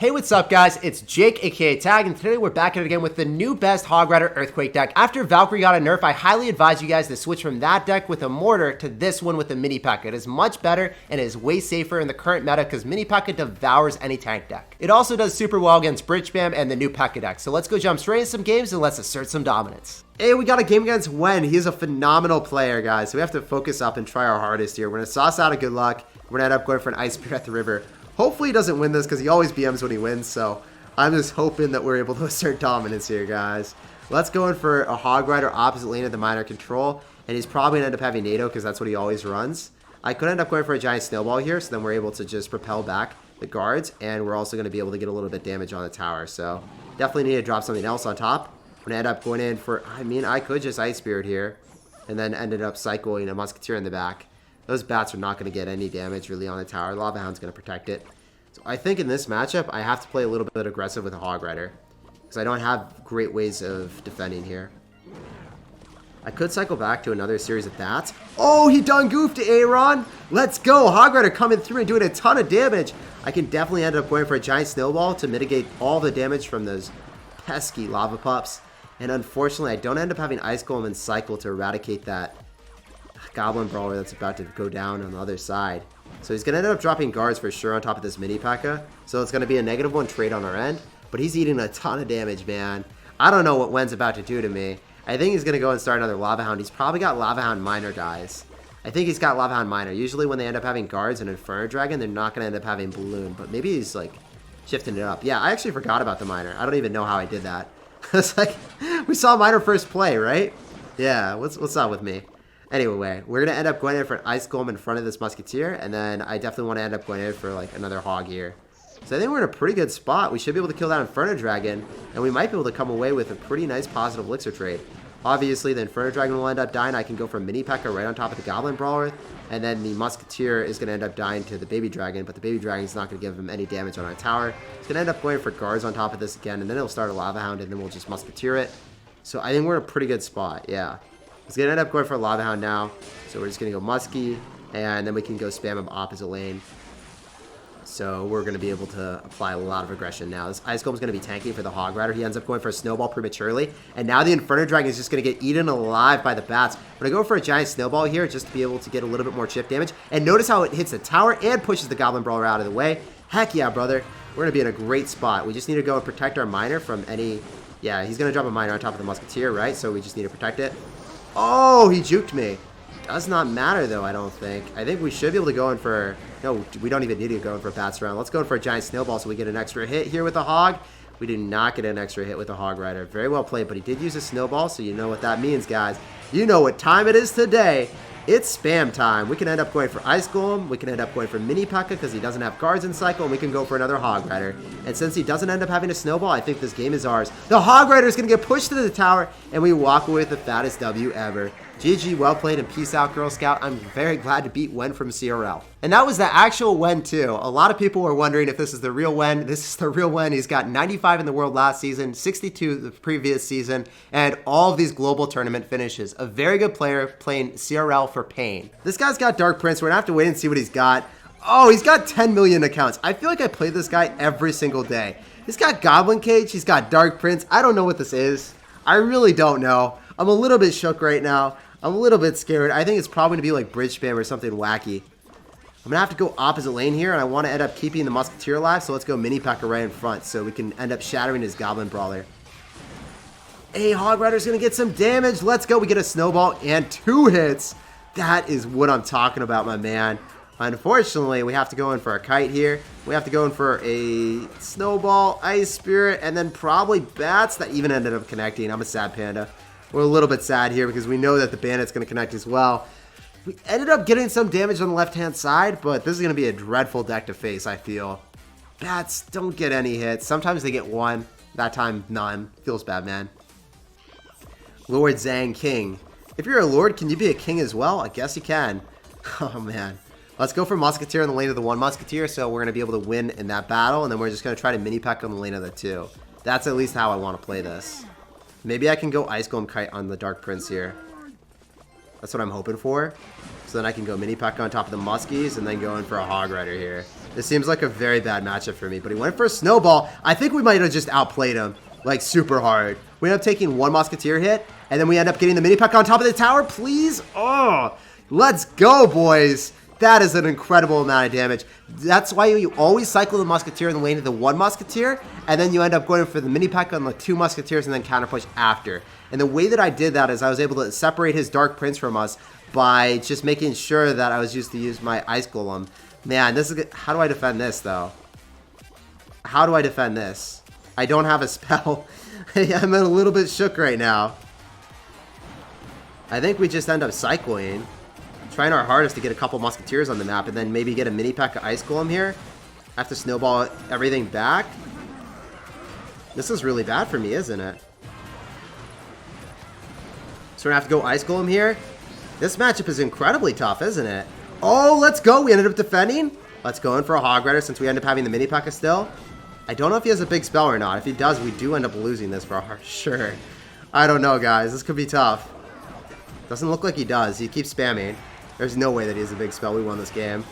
Hey, what's up guys? It's Jake, aka Tag, and today we're back at it again with the new best Hog Rider Earthquake deck. After Valkyrie got a nerf, I highly advise you guys to switch from that deck with a mortar to this one with a mini pekka. It is much better and it is way safer in the current meta because mini pekka devours any tank deck. It also does super well against bridge spam and the new pekka deck. So let's go jump straight into some games and let's assert some dominance. Hey, we got a game against WEN. He's a phenomenal player, guys. So we have to focus up and try our hardest here. We're gonna sauce out a good luck. We're gonna end up going for an ice spear at the river. Hopefully he doesn't win this because he always BMs when he wins, so I'm just hoping that we're able to assert dominance here, guys. Let's go in for a Hog Rider opposite lane of the minor control, and he's probably going to end up having NATO because that's what he always runs. I could end up going for a giant snowball here, so then we're able to just propel back the guards, and we're also going to be able to get a little bit damage on the tower, so definitely need to drop something else on top. I'm going to end up going in for, I could just Ice Spirit here, and then ended up cycling a Musketeer in the back. Those bats are not going to get any damage really on the tower. Lava Hound's going to protect it. So I think in this matchup, I have to play a little bit aggressive with a Hog Rider because I don't have great ways of defending here. I could cycle back to another series of bats. Oh, he done goofed to Aaron. Let's go. Hog Rider coming through and doing a ton of damage. I can definitely end up going for a giant snowball to mitigate all the damage from those pesky lava pups. And unfortunately, I don't end up having Ice Golem and Cycle to eradicate that Goblin Brawler that's about to go down on the other side. So he's going to end up dropping guards for sure on top of this mini pekka. So it's going to be a -1 trade on our end. But he's eating a ton of damage, man. I don't know what WEN's about to do to me. I think he's going to go and start another Lava Hound. He's probably got Lava Hound Minor, guys. I think he's got Lava Hound Minor. Usually when they end up having guards and Inferno Dragon, they're not going to end up having Balloon. But maybe he's like shifting it up. Yeah, I actually forgot about the Minor. I don't even know how I did that. It's like, we saw Minor first play, right? Yeah, what's up with me? Anyway, we're going to end up going in for an Ice Golem in front of this Musketeer, and then I definitely want to end up going in for like another Hog here. So I think we're in a pretty good spot. We should be able to kill that Inferno Dragon, and we might be able to come away with a pretty nice positive elixir trade. Obviously, the Inferno Dragon will end up dying. I can go for a mini pekka right on top of the Goblin Brawler, and then the Musketeer is going to end up dying to the Baby Dragon, but the Baby Dragon is not going to give him any damage on our tower. It's going to end up going for guards on top of this again, and then it'll start a Lava Hound, and then we'll just Musketeer it. So I think we're in a pretty good spot, yeah. He's going to end up going for a Lava Hound now. So we're just going to go Muskie. And then we can go spam him opposite lane. So we're going to be able to apply a lot of aggression now. This Ice Golem is going to be tanking for the Hog Rider. He ends up going for a Snowball prematurely. And now the Inferno Dragon is just going to get eaten alive by the bats. I'm going to go for a giant Snowball here just to be able to get a little bit more chip damage. And notice how it hits the tower and pushes the Goblin Brawler out of the way. Heck yeah, brother. We're going to be in a great spot. We just need to go and protect our Minor from any... Yeah, he's going to drop a Minor on top of the Musketeer, right? So we just need to protect it. Oh, he juked me. Does not matter, though, I don't think. I think we should be able to go in for... No, we don't even need to go in for a bats round. Let's go in for a giant snowball so we get an extra hit here with the Hog. We did not get an extra hit with the Hog Rider. Very well played, but he did use a snowball, so you know what that means, guys. You know what time it is today. It's spam time. We can end up going for Ice Golem. We can end up going for Mini Pekka because he doesn't have guards in cycle, and we can go for another Hog Rider. And since he doesn't end up having a snowball, I think this game is ours. The Hog Rider is going to get pushed to the tower, and we walk away with the fattest W ever. GG, well played, and peace out, Girl Scout. I'm very glad to beat WEN from CRL. And that was the actual WEN, too. A lot of people were wondering if this is the real WEN. This is the real WEN. He's got 95 in the world last season, 62 the previous season, and all of these global tournament finishes. A very good player playing CRL for pain. This guy's got Dark Prince. We're going to have to wait and see what he's got. Oh, he's got 10 million accounts. I feel like I play this guy every single day. He's got Goblin Cage. He's got Dark Prince. I don't know what this is. I really don't know. I'm a little bit shook right now. I'm a little bit scared. I think it's probably going to be like bridge spam or something wacky. I'm going to have to go opposite lane here, and I want to end up keeping the Musketeer alive, so let's go Mini Pekka right in front so we can end up shattering his Goblin Brawler. Hey, Hog Rider's going to get some damage. Let's go. We get a snowball and 2 hits. That is what I'm talking about, my man. Unfortunately, we have to go in for a kite here. We have to go in for a snowball, ice spirit, and then probably bats that even ended up connecting. I'm a sad panda. We're a little bit sad here because we know that the bandit's going to connect as well. We ended up getting some damage on the left-hand side, but this is going to be a dreadful deck to face, I feel. Bats don't get any hits. Sometimes they get 1. That time, none. Feels bad, man. Lord Zhang King. If you're a Lord, can you be a King as well? I guess you can. Oh, man. Let's go for Musketeer in the lane of the 1 Musketeer, so we're going to be able to win in that battle, and then we're just going to try to mini-peck on the lane of the 2. That's at least how I want to play this. Maybe I can go Ice Golem Kite on the Dark Prince here. That's what I'm hoping for. So then I can go Mini Pekka on top of the Muskies and then go in for a Hog Rider here. This seems like a very bad matchup for me, but he went for a snowball. I think we might have just outplayed him, like, super hard. We end up taking one musketeer hit, and then we end up getting the mini pekka on top of the tower, please. Oh, let's go, boys. That is an incredible amount of damage. That's why you always cycle the musketeer in the lane to the one musketeer, and then you end up going for the mini pekka on the two musketeers and then counter push after. And the way that I did that is I was able to separate his dark prince from us by just making sure that I was used to use my ice golem. Man, this is... How do I defend this, though? How do I defend this? I don't have a spell. I'm a little bit shook right now. I think we just end up cycling. Trying our hardest to get a couple musketeers on the map and then maybe get a mini pekka ice golem here. I have to snowball everything back. This is really bad for me, isn't it? So we're gonna have to go ice golem here. This matchup is incredibly tough, isn't it? Oh, let's go. We ended up defending. Let's go in for a hog rider since we end up having the mini pekka still. I don't know if he has a big spell or not. If he does, we do end up losing this for sure. I don't know, guys. This could be tough. Doesn't look like he does. He keeps spamming. There's no way that he has a big spell. We won this game.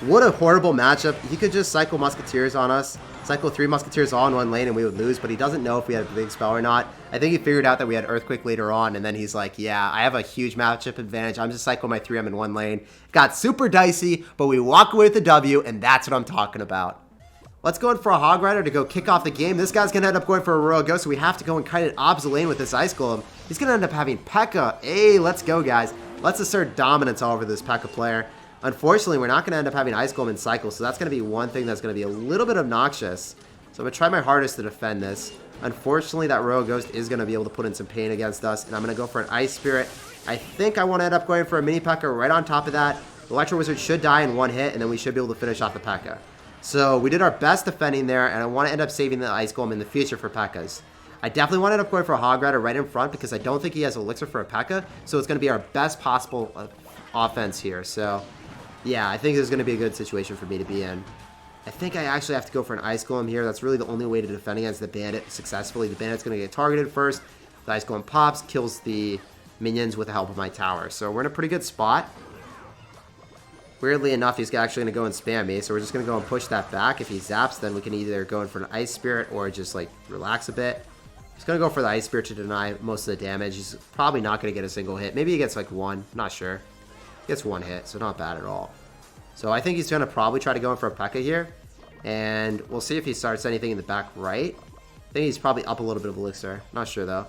What a horrible matchup. He could just cycle musketeers on us. Cycle 3 musketeers all in one lane and we would lose, but he doesn't know if we had a big spell or not. I think he figured out that we had Earthquake later on, and then he's like, yeah, I have a huge matchup advantage. I'm just cycling my 3M in one lane. Got super dicey, but we walk away with the W, and that's what I'm talking about. Let's go in for a Hog Rider to go kick off the game. This guy's going to end up going for a Royal Ghost, so we have to go and kite it opposite lane with this Ice Golem. He's going to end up having Pekka. Hey, let's go, guys. Let's assert dominance all over this Pekka player. Unfortunately, we're not going to end up having Ice Golem in cycle, so that's going to be one thing that's going to be a little bit obnoxious. So I'm going to try my hardest to defend this. Unfortunately, that Royal Ghost is going to be able to put in some pain against us, and I'm going to go for an Ice Spirit. I think I want to end up going for a Mini Pekka right on top of that. The Electro Wizard should die in one hit, and then we should be able to finish off the Pekka. So we did our best defending there, and I want to end up saving the Ice Golem in the future for Pekkas. I definitely want to end up going for a Hog Rider right in front because I don't think he has Elixir for a Pekka, so it's going to be our best possible offense here. So, yeah, I think this is going to be a good situation for me to be in. I think I actually have to go for an Ice Golem here. That's really the only way to defend against the Bandit successfully. The Bandit's going to get targeted first. The Ice Golem pops, kills the minions with the help of my tower. So we're in a pretty good spot. Weirdly enough, he's actually going to go and spam me, so we're just going to go and push that back. If he zaps, then we can either go in for an Ice Spirit or just, like, relax a bit. He's going to go for the Ice Spirit to deny most of the damage. He's probably not going to get a single hit. Maybe he gets, like, one. Not sure. He gets one hit, so not bad at all. So I think he's going to probably try to go in for a Pekka here. And we'll see if he starts anything in the back right. I think he's probably up a little bit of Elixir. Not sure, though.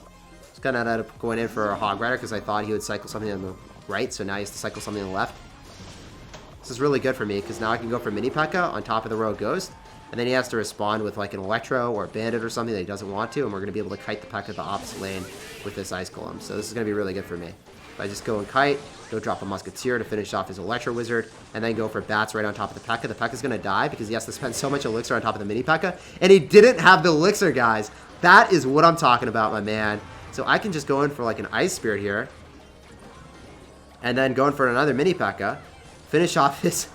He's going to end up going in for a Hog Rider because I thought he would cycle something on the right, so now he has to cycle something on the left. This is really good for me because now I can go for Mini Pekka on top of the Royal Ghost. And then he has to respond with like an Electro or a Bandit or something that he doesn't want to. And we're going to be able to kite the Pekka the opposite lane with this Ice Golem. So this is going to be really good for me. If I just go and kite, go drop a Musketeer to finish off his Electro Wizard, and then go for Bats right on top of the Pekka. The Pekka's going to die because he has to spend so much Elixir on top of the Mini Pekka. And he didn't have the Elixir, guys. That is what I'm talking about, my man. So I can just go in for like an Ice Spirit here. And then go in for another Mini Pekka. Finish off his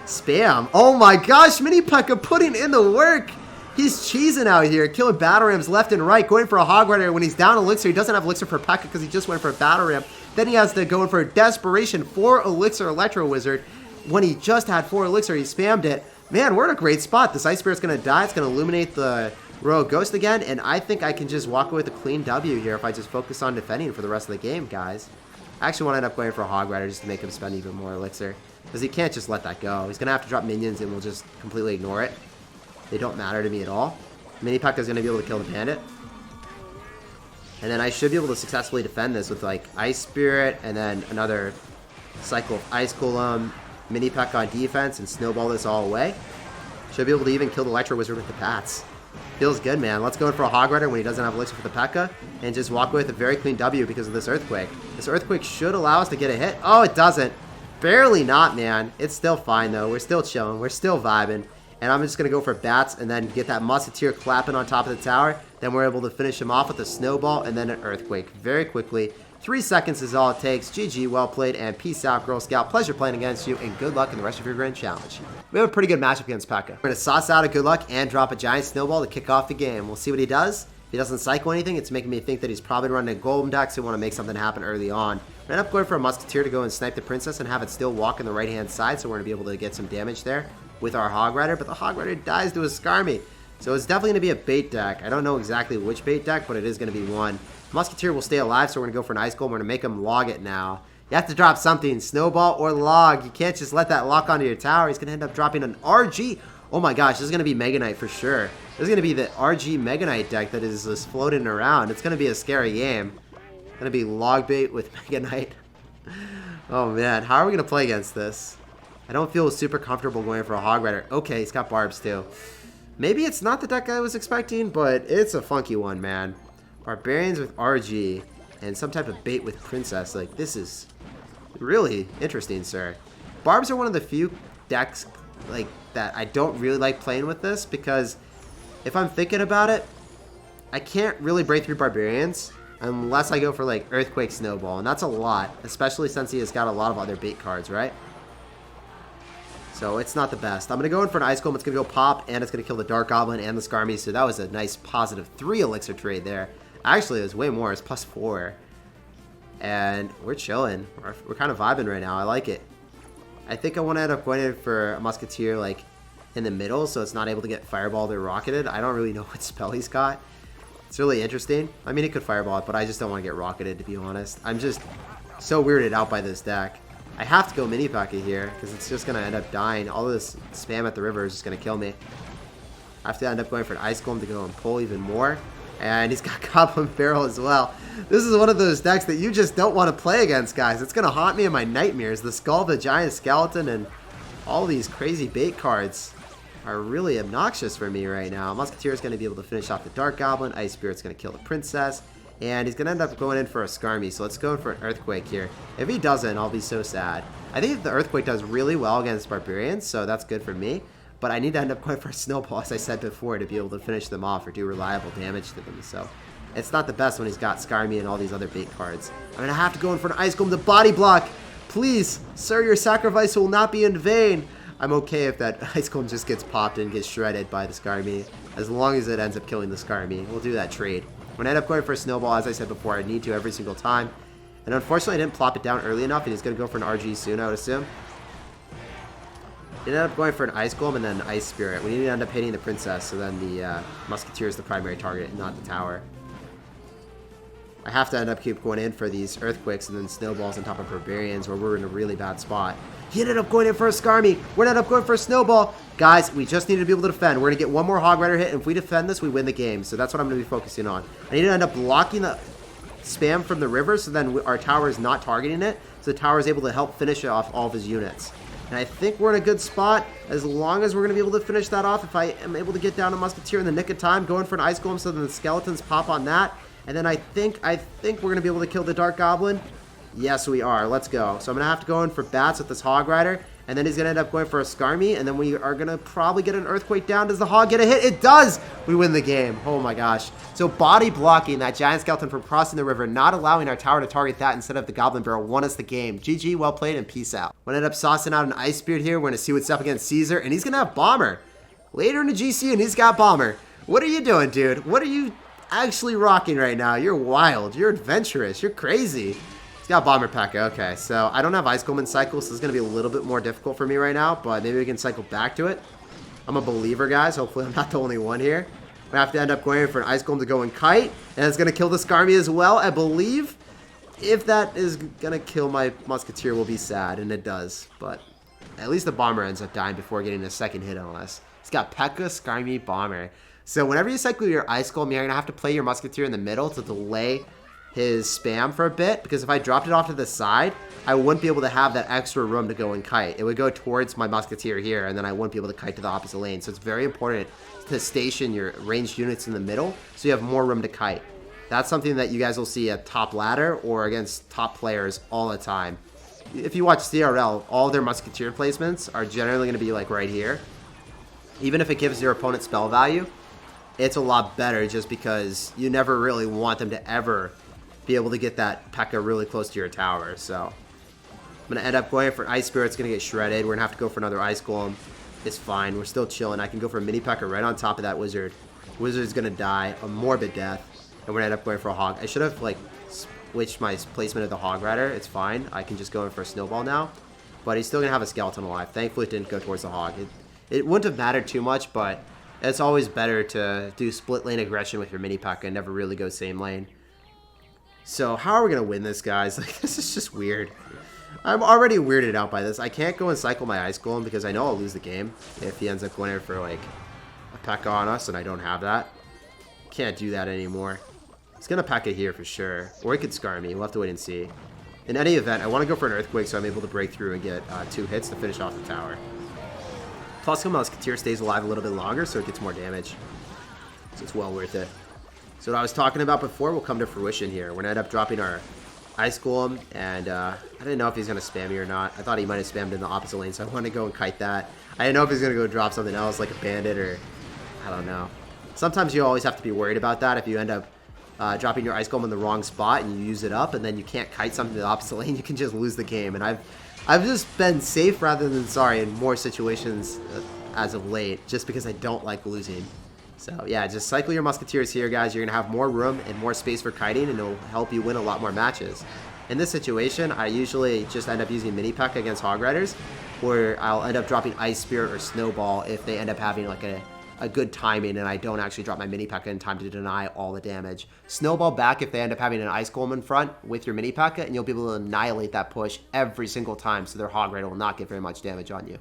spam. Oh my gosh, Mini Pekka putting in the work. He's cheesing out here, killing Battle Rams left and right, going for a Hog Rider when he's down Elixir. He doesn't have Elixir for Pekka because he just went for a Battle Ram. Then he has to go in for a Desperation for Elixir Electro Wizard. When he just had 4 Elixir, he spammed it. Man, we're in a great spot. This Ice Spirit's going to die. It's going to illuminate the Royal Ghost again, and I think I can just walk away with a clean W here if I just focus on defending for the rest of the game, guys. I actually want to end up going for a Hog Rider just to make him spend even more Elixir, because he can't just let that go. He's going to have to drop minions, and we'll just completely ignore it. They don't matter to me at all. Mini Pekka's going to be able to kill the Bandit. And then I should be able to successfully defend this with like Ice Spirit and then another cycle of Ice Golem, Mini Pekka on defense, and snowball this all away. Should be able to even kill the Electro Wizard with the Pats. Feels good, man. Let's go in for a Hog Rider when he doesn't have Elixir for the Pekka and just walk away with a very clean W because of this Earthquake. This Earthquake should allow us to get a hit. Oh, it doesn't. Barely not, man. It's still fine, though. We're still chilling. We're still vibing. And I'm just going to go for Bats and then get that Musketeer clapping on top of the tower. Then we're able to finish him off with a Snowball and then an Earthquake very quickly. 3 seconds is all it takes. GG, well played, and peace out, Girl Scout. Pleasure playing against you, and good luck in the rest of your grand challenge. We have a pretty good matchup against Pekka. We're going to sauce out a good luck and drop a giant Snowball to kick off the game. We'll see what he does. If he doesn't cycle anything, it's making me think that he's probably running a Golem deck, so we want to make something happen early on. I end up going for a Musketeer to go and snipe the Princess and have it still walk on the right-hand side, so we're going to be able to get some damage there. with our Hog Rider, but the Hog Rider dies to a Skarmy. So it's definitely going to be a bait deck. I don't know exactly which bait deck, but it is going to be one. Musketeer will stay alive, so we're going to go for an Ice Golem. We're going to make him log it now. You have to drop something, Snowball or Log. You can't just let that lock onto your tower. He's going to end up dropping an RG. Oh my gosh, this is going to be Mega Knight for sure. This is going to be the RG Mega Knight deck that is just floating around. It's going to be a scary game. It's going to be Log bait with Mega Knight. Oh man, how are we going to play against this? I don't feel super comfortable going for a Hog Rider. Okay, he's got Barbs too. Maybe it's not the deck I was expecting, but it's a funky one, man. Barbarians with RG and some type of bait with Princess. Like, this is really interesting, sir. Barbs are one of the few decks like that I don't really like playing with this, because if I'm thinking about it, I can't really break through Barbarians unless I go for like Earthquake Snowball, and that's a lot, especially since he has got a lot of other bait cards, right? So it's not the best. I'm going to go in for an Ice Golem. It's going to go pop, and it's going to kill the Dark Goblin and the Skarmy. So that was a nice positive 3 elixir trade there. Actually, it was way more. It's +4. And we're chilling. We're kind of vibing right now. I like it. I think I want to end up going in for a Musketeer like in the middle, so it's not able to get Fireballed or Rocketed. I don't really know what spell he's got. It's really interesting. I mean, he could Fireball it, but I just don't want to get Rocketed, to be honest. I'm just so weirded out by this deck. I have to go Mini Pekka here, because it's just going to end up dying. All this spam at the river is just going to kill me. I have to end up going for an Ice Golem to go and pull even more. And he's got Goblin Barrel as well. This is one of those decks that you just don't want to play against, guys. It's going to haunt me in my nightmares. The Skull, the Giant Skeleton, and all these crazy bait cards are really obnoxious for me right now. Musketeer is going to be able to finish off the Dark Goblin. Ice Spirit's going to kill the Princess. And he's going to end up going in for a Skarmy, so let's go in for an Earthquake here. If he doesn't, I'll be so sad. I think the Earthquake does really well against Barbarians, so that's good for me. But I need to end up going for a Snowball, as I said before, to be able to finish them off or do reliable damage to them. So it's not the best when he's got Skarmy and all these other bait cards. I'm going to have to go in for an Ice Golem to body block. Please, sir, your sacrifice will not be in vain. I'm okay if that Ice Golem just gets popped and gets shredded by the Skarmy, as long as it ends up killing the Skarmy. We'll do that trade. When I end up going for a Snowball, as I said before, I need to every single time. And unfortunately, I didn't plop it down early enough, and he's going to go for an RG soon, I would assume. He ended up going for an Ice Golem and then an Ice Spirit. We need to end up hitting the Princess, so then the Musketeer is the primary target, not the tower. I have to end up keep going in for these Earthquakes and then Snowballs on top of Barbarians, where we're in a really bad spot. He ended up going in for a Skarmy. We're ended up going for a Snowball. Guys, we just need to be able to defend. We're going to get one more Hog Rider hit, and if we defend this, we win the game. So that's what I'm going to be focusing on. I need to end up blocking the spam from the river, so then our tower is not targeting it, so the tower is able to help finish off all of his units. And I think we're in a good spot, as long as we're going to be able to finish that off. If I am able to get down a Musketeer in the nick of time, going for an Ice Golem so then the Skeletons pop on that. And then I think we're going to be able to kill the Dark Goblin. Yes, we are. Let's go. So I'm going to have to go in for Bats with this Hog Rider. And then he's going to end up going for a Skarmy. And then we are going to probably get an Earthquake down. Does the Hog get a hit? It does! We win the game. Oh my gosh. So body blocking that Giant Skeleton from crossing the river, not allowing our tower to target that instead of the Goblin Barrel, won us the game. GG, well played, and peace out. We're going to end up saucing out an Ice Spirit here. We're going to see what's up against Caesar. And he's going to have Bomber. Later in the GC, and he's got Bomber. What are you doing, dude? What are you actually rocking right now? You're wild. You're adventurous. You're crazy. He's got Bomber Pekka. Okay, so I don't have Ice Golem in cycle, so this is going to be a little bit more difficult for me right now, but maybe we can cycle back to it. I'm a believer, guys. Hopefully I'm not the only one here. We have to end up going for an Ice Golem to go and kite, and it's going to kill the Skarmy as well, I believe. If that is going to kill my Musketeer, we'll be sad, and it does, but at least the Bomber ends up dying before getting a second hit on us. He's got Pekka, Skarmy, Bomber. So whenever you cycle your Ice Golem, you're going to have to play your Musketeer in the middle to delay his spam for a bit, because if I dropped it off to the side, I wouldn't be able to have that extra room to go and kite. It would go towards my Musketeer here, and then I wouldn't be able to kite to the opposite lane. So it's very important to station your ranged units in the middle so you have more room to kite. That's something that you guys will see at top ladder or against top players all the time. If you watch CRL, all their Musketeer placements are generally going to be like right here. Even if it gives your opponent spell value, it's a lot better just because you never really want them to ever be able to get that Pekka really close to your tower. So I'm going to end up going for Ice Spirit. It's going to get shredded. We're going to have to go for another Ice Golem. It's fine. We're still chilling. I can go for a Mini Pekka right on top of that Wizard. Wizard's going to die a morbid death. And we're going to end up going for a Hog. I should have like switched my placement of the Hog Rider. It's fine. I can just go in for a Snowball now. But he's still going to have a Skeleton alive. Thankfully it didn't go towards the Hog. It wouldn't have mattered too much, but it's always better to do split lane aggression with your mini pekka and never really go same lane. So how are we going to win this, guys? Like, this is just weird. I'm already weirded out by this. I can't go and cycle my Ice Golem because I know I'll lose the game if he ends up going in for, like, a pekka on us and I don't have that. Can't do that anymore. He's going to pekka here for sure. Or he could scar me. We'll have to wait and see. In any event, I want to go for an Earthquake so I'm able to break through and get 2 hits to finish off the tower. Plus, the Musketeer stays alive a little bit longer, so it gets more damage. So it's well worth it. So what I was talking about before will come to fruition here. We're going to end up dropping our Ice Golem, and I didn't know if he's going to spam me or not. I thought he might have spammed in the opposite lane, so I wanted to go and kite that. I didn't know if he's going to go drop something else, like a bandit, or I don't know. Sometimes you always have to be worried about that. If you end up dropping your Ice Golem in the wrong spot and you use it up, and then you can't kite something to the opposite lane, you can just lose the game. And I've just been safe rather than sorry in more situations as of late, just because I don't like losing. So yeah, just cycle your Musketeers here, guys. You're going to have more room and more space for kiting, and it'll help you win a lot more matches. In this situation, I usually just end up using Mini Pekka against Hog Riders, where I'll end up dropping Ice Spirit or Snowball if they end up having like a good timing and I don't actually drop my Mini Pekka in time to deny all the damage. Snowball back if they end up having an Ice Golem in front with your Mini Pekka, and you'll be able to annihilate that push every single time, so their Hog Rider will not get very much damage on you.